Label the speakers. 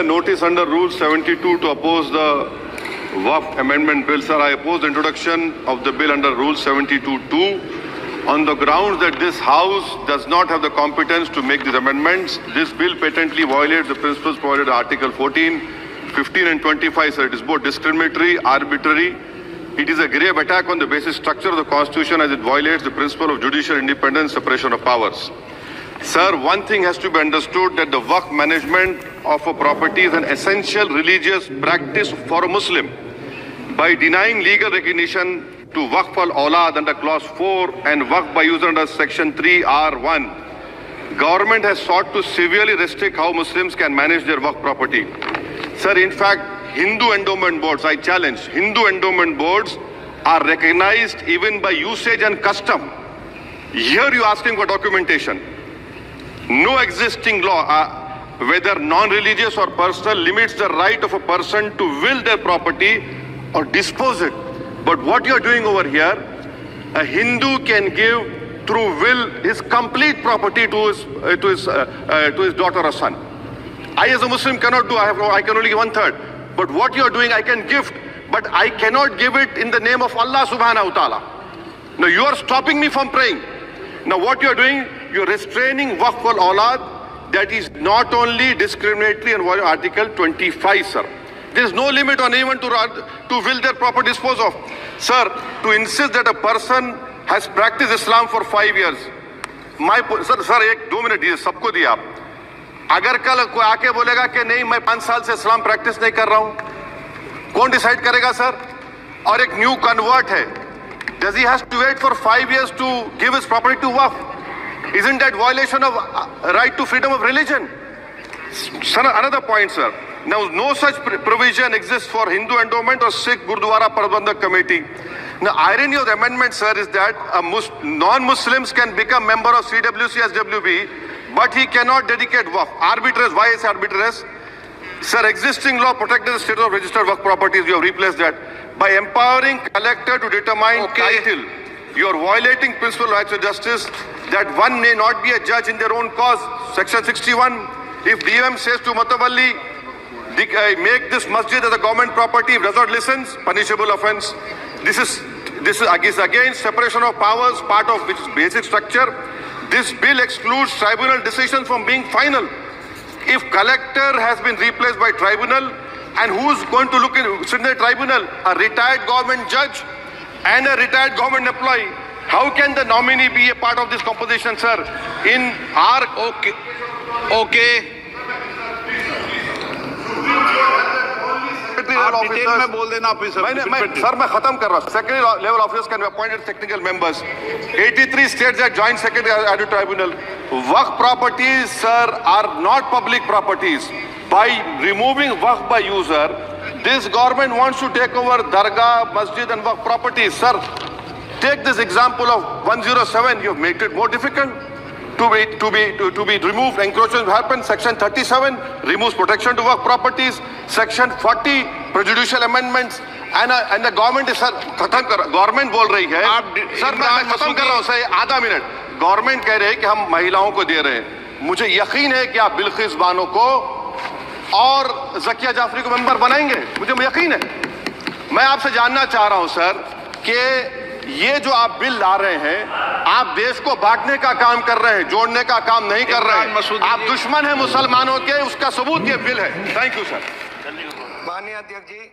Speaker 1: Notice under Rule 72 to oppose the Waqf Amendment Bill. Sir, I oppose the introduction of the bill under Rule 72(2) on the grounds that this House does not have the competence to make these amendments. This bill patently violates the principles provided in Article 14, 15 and 25. Sir, it is both discriminatory, arbitrary. It is a grave attack on the basic structure of the Constitution as it violates the principle of judicial independence, separation of powers. Sir, one thing has to be understood, that the Waqf management of a property is an essential religious practice for a Muslim. By denying legal recognition to Waqf al-Awlad under Clause 4 and Waqf by user under Section 3(r)(1), government has sought to severely restrict how Muslims can manage their Waqf property. Sir, in fact, Hindu endowment boards, I challenge, Hindu endowment boards are recognized even by usage and custom. Here you are asking for documentation. No existing law, whether non-religious or personal, limits the right of a person to will their property or dispose it. But what you are doing over here, a Hindu can give through will his complete property to his daughter or son. I as a Muslim cannot do, I can only give 1/3. But what you are doing, I can gift, but I cannot give it in the name of Allah subhanahu wa ta'ala. Now you are stopping me from praying. Now what you are doing, you are restraining Waqf al-Awlad. That is not only discriminatory and violating Article 25, sir. There is no limit on anyone to will their property dispose of. Sir, to insist that a person has practiced Islam for 5 years. Sir एक 2 minute दिए, सबको दिया आप. अगर कल कोई आके बोलेगा कि नहीं मैं 5 साल से इस्लाम प्रैक्टिस नहीं कर रहा हूं, कौन डिसाइड करेगा सर? और एक न्यू कन्वर्ट है, does he has to wait for 5 years to give his property to Waqf? Isn't that violation of right to freedom of religion? Sir, another point, sir. Now, no such provision exists for Hindu endowment or Sikh Gurdwara Prabandhak Committee. Now, irony of the amendment, sir, is that non-Muslims can become member of CWC, SWB, but he cannot dedicate Waqf. Arbitrary. Why is arbitrary? Sir, existing law protects the status of registered Waqf properties. You have replaced that. By empowering collector to determine title, you are violating principal rights of justice, that one may not be a judge in their own cause. Section 61, if DM says to Matawalli, make this masjid as a government property, if does not listen, punishable offence. This is against separation of powers, part of which is basic structure. This bill excludes tribunal decisions from being final. If collector has been replaced by tribunal, and who's going to sit in the tribunal? A retired government judge and a retired government employee. How can the nominee be a part of this composition, sir? In our... Okay. आप detail में बोल देना officer. Sir मैं खत्म कर रहा हूँ. Second level officers can be appointed technical members. 83 states that joint secretary added tribunal. Waqf properties, sir, are not public properties. By removing Waqf by user, this government wants to take over Dargah, Masjid and Waqf properties. Sir, take this example of 107. You have made it more difficult to be removed. Encroachment happens. Section 37 removes protection to Waqf properties. Section 40 prejudicial amendments. And the government is, sir, government बोल रही है. Sir मैं खत्म कर रहा हूँ sir, आधा minute. Government कह रहे हैं कि हम महिलाओं को दे रहे हैं. मुझे यकीन है कि आप बिल्किस बानो को और ज़किया जाफरी को मेंबर बनाएंगे, मुझे यकीन है. मैं आपसे जानना चाह रहा हूं सर कि ये जो आप बिल ला रहे हैं, आप देश को बांटने का काम कर रहे हैं, जोड़ने का काम नहीं कर रहे हैं. आप दुश्मन हैं मुसलमानों के, उसका सबूत ये बिल है. Thank you sir. माननीय अध्यक्ष जी.